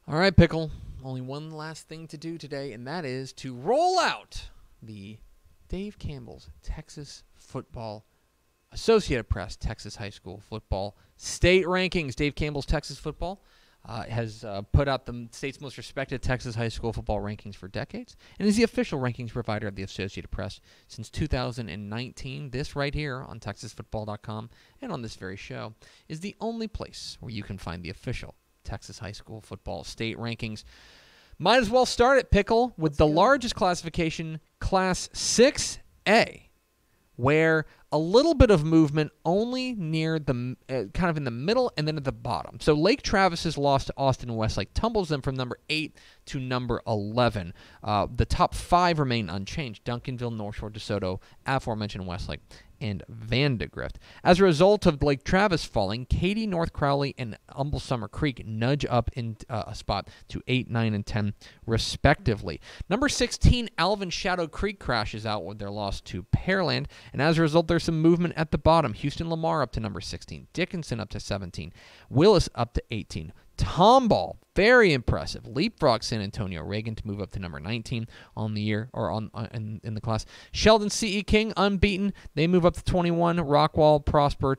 All right, Pickle. Only one last thing to do today, and that is to roll out the Dave Campbell's Texas Football Associated Press Texas High School Football State Rankings. Dave Campbell's Texas Football has put out the state's most respected Texas high school football rankings for decades and is the official rankings provider of the Associated Press since 2019. This right here on TexasFootball.com and on this very show is the only place where you can find the official Texas high school football state rankings. Might as well start at Pickle with the largest classification, Class 6A, where a little bit of movement only near the kind of in the middle and then at the bottom. So Lake Travis's loss to Austin Westlake tumbles them from number 8 to number 11. The top 5 remain unchanged: Duncanville, North Shore, DeSoto, aforementioned Westlake, and Vandegrift. As a result of Lake Travis falling, Katy, North Crowley, and Humble Summer Creek nudge up in a spot to 8, 9, and 10, respectively. Number 16, Alvin Shadow Creek crashes out with their loss to Pearland, and as a result, there's some movement at the bottom. Houston Lamar up to number 16, Dickinson up to 17, Willis up to 18. Tomball, very impressive. Leapfrog San Antonio Reagan to move up to number 19 on the year, or in the class. Sheldon C.E. King, unbeaten. They move up to 21. Rockwall, Prosper,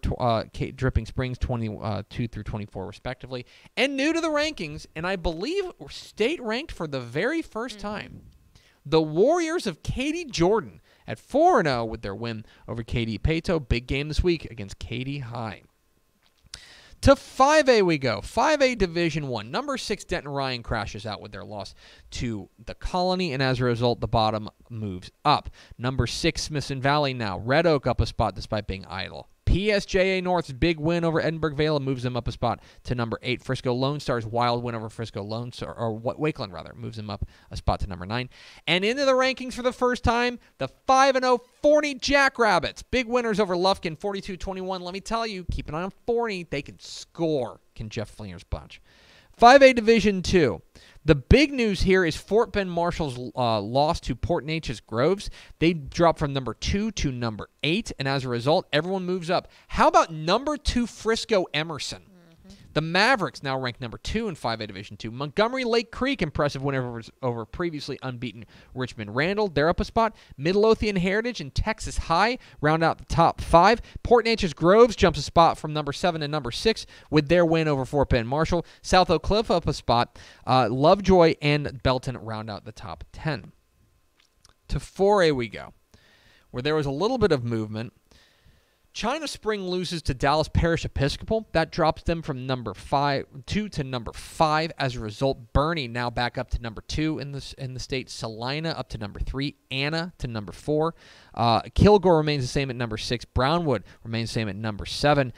Dripping Springs, 22 through 24, respectively. And new to the rankings, and I believe state ranked for the very first time, the Warriors of Katy Jordan at 4-0 with their win over Katy Pato. Big game this week against Katy High. To 5A we go. 5A Division I. Number 6, Denton Ryan crashes out with their loss to the Colony, and as a result, the bottom moves up. Number 6, Smithson Valley now. Red Oak up a spot despite being idle. PSJA North's big win over Edinburgh Vale moves them up a spot to number 8. Frisco Lone Star's wild win over Frisco Lone Star, or Wakeland rather, moves them up a spot to number 9. And into the rankings for the first time, the 5-0 Forney Jackrabbits. Big winners over Lufkin, 42-21. Let me tell you, keep an eye on Forney. They can score, can Jeff Fleener's bunch. 5A Division II. The big news here is Fort Bend Marshall's loss to Port Neches Groves. They dropped from number 2 to number 8, and as a result, everyone moves up. How about number 2 Frisco Emerson? The Mavericks now ranked number 2 in 5A Division II. Montgomery Lake Creek, impressive win over previously unbeaten Richmond Randall. They're up a spot. Midlothian Heritage and Texas High round out the top 5. Port Neches Groves jumps a spot from number 7 to number 6 with their win over Fort Bend Marshall. South Oak Cliff up a spot. Lovejoy and Belton round out the top 10. To 4A we go, where there was a little bit of movement. China Spring loses to Dallas Parish Episcopal. That drops them from number 2 to number 5. As a result, Bernie now back up to number 2 in the state. Salina up to number 3. Anna to number 4. Kilgore remains the same at number 6. Brownwood remains the same at number 7.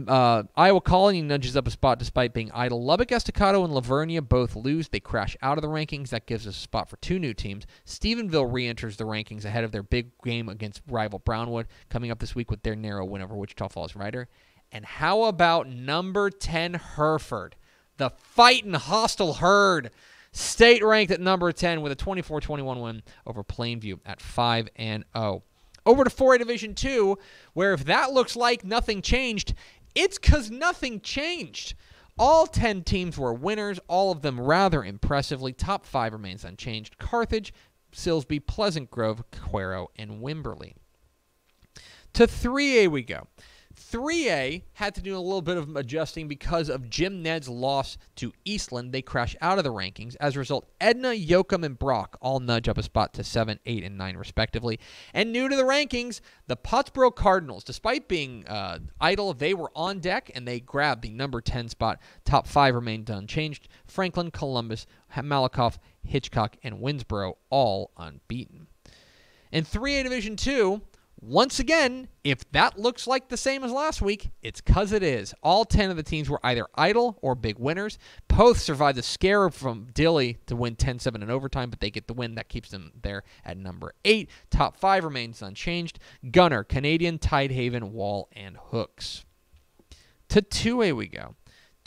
Iowa Colony nudges up a spot despite being idle. Lubbock, Estacado, and Lavernia both lose. They crash out of the rankings. That gives us a spot for 2 new teams. Stephenville re-enters the rankings ahead of their big game against rival Brownwood, coming up this week with their narrow win over Wichita Falls Rider. And how about number 10 Hereford? The fightin' hostile herd. State ranked at number 10 with a 24-21 win over Plainview at 5-0. Over to 4A Division II, where if that looks like nothing changed, it's because nothing changed. All 10 teams were winners, all of them rather impressively. Top 5 remains unchanged: Carthage, Silsbee, Pleasant Grove, Cuero, and Wimberley. To 3A we go. 3A had to do a little bit of adjusting because of Jim Ned's loss to Eastland. They crash out of the rankings. As a result, Edna, Yoakum, and Brock all nudge up a spot to 7, 8, and 9, respectively. And new to the rankings, the Pottsboro Cardinals. Despite being idle, they were on deck, and they grabbed the number 10 spot. Top 5 remained unchanged. Franklin, Columbus, Malakoff, Hitchcock, and Winsboro all unbeaten. In 3A Division II, once again, if that looks like the same as last week, it's because it is. All 10 of the teams were either idle or big winners. Poth survived the scare from Dilly to win 10-7 in overtime, but they get the win. That keeps them there at number 8. Top 5 remains unchanged: Gunner, Canadian, Tidehaven, Wall, and Hooks. To 2A we go.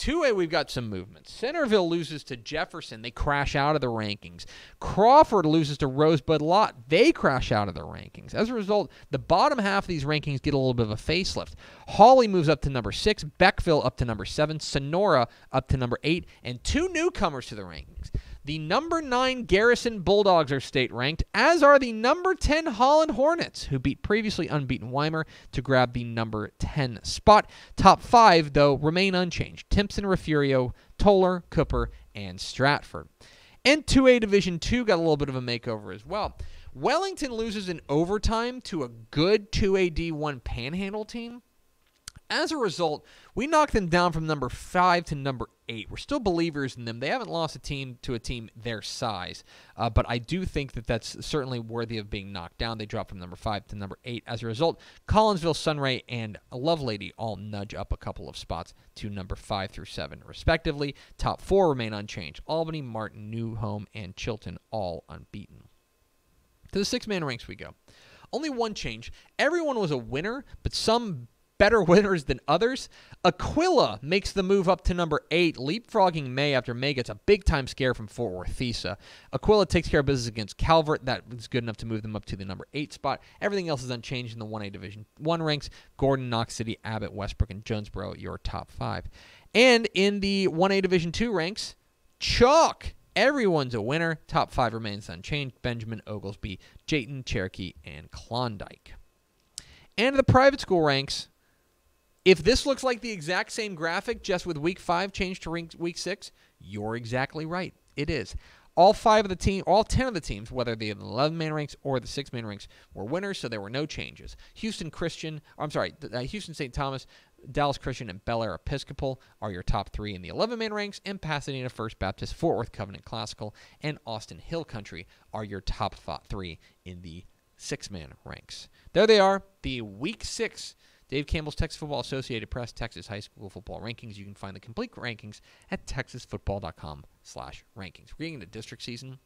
2A, we've got some movement. Centerville loses to Jefferson. They crash out of the rankings. Crawford loses to Rosebud Lott. They crash out of the rankings. As a result, the bottom half of these rankings get a little bit of a facelift. Hawley moves up to number 6, Beckville up to number 7, Sonora up to number 8, and 2 newcomers to the rankings. The number 9 Garrison Bulldogs are state-ranked, as are the number 10 Holland Hornets, who beat previously unbeaten Weimar to grab the number 10 spot. Top 5, though, remain unchanged. Timpson, Refugio, Toller, Cooper, and Stratford. And 2A Division II got a little bit of a makeover as well. Wellington loses in overtime to a good 2A D1 Panhandle team. As a result, we knocked them down from number 5 to number 8. We're still believers in them. They haven't lost a team to a team their size, but I do think that that's certainly worthy of being knocked down. They dropped from number 5 to number 8. As a result, Collinsville, Sunray, and Lovelady all nudge up a couple of spots to number 5 through 7, respectively. Top 4 remain unchanged. Albany, Martin, New Home, and Chilton all unbeaten. To the 6-man ranks we go. Only one change. Everyone was a winner, but some better winners than others. Aquila makes the move up to number 8, leapfrogging May after May gets a big-time scare from Fort Worth Thesa. Aquila takes care of business against Calvert. That is good enough to move them up to the number 8 spot. Everything else is unchanged in the 1A Division 1 ranks. Gordon, Knox City, Abbott, Westbrook, and Jonesboro, your top 5. And in the 1A Division 2 ranks, chalk. Everyone's a winner. Top 5 remains unchanged. Benjamin, Oglesby, Jayton, Cherokee, and Klondike. And the private school ranks, if this looks like the exact same graphic, just with Week 5 changed to Week 6, you're exactly right. It is. All 10 of the teams, whether the 11-man ranks or the 6-man ranks, were winners, so there were no changes. Houston St. Thomas, Dallas Christian, and Bel Air Episcopal are your top 3 in the 11-man ranks, and Pasadena First Baptist, Fort Worth Covenant Classical, and Austin Hill Country are your top 3 in the 6-man ranks. There they are, the Week 6 Dave Campbell's Texas Football Associated Press Texas High School Football Rankings. You can find the complete rankings at texasfootball.com/rankings. We're getting into district season,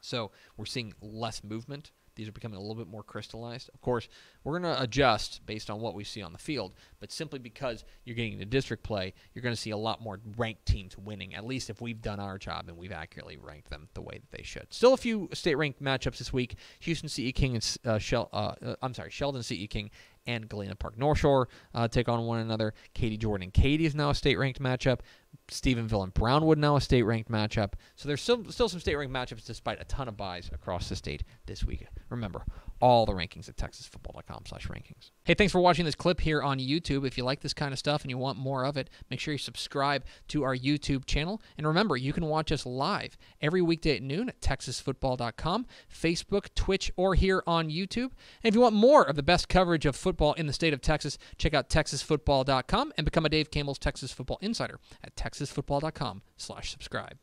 so we're seeing less movement. These are becoming a little bit more crystallized. Of course, we're going to adjust based on what we see on the field, but simply because you're getting into district play, you're going to see a lot more ranked teams winning, at least if we've done our job and we've accurately ranked them the way that they should. Still a few state-ranked matchups this week. Houston C.E. King and Sheldon C.E. King and Galena Park North Shore take on one another. Katy Jordan and Katy is now a state-ranked matchup. Stephenville and Brownwood now a state-ranked matchup. So there's still some state-ranked matchups despite a ton of buys across the state this week. Remember, all the rankings at texasfootball.com/rankings. Hey, thanks for watching this clip here on YouTube. If you like this kind of stuff and you want more of it, make sure you subscribe to our YouTube channel. And remember, you can watch us live every weekday at noon at texasfootball.com, Facebook, Twitch, or here on YouTube. And if you want more of the best coverage of football in the state of Texas, check out texasfootball.com and become a Dave Campbell's Texas Football Insider at texasfootball.com/subscribe.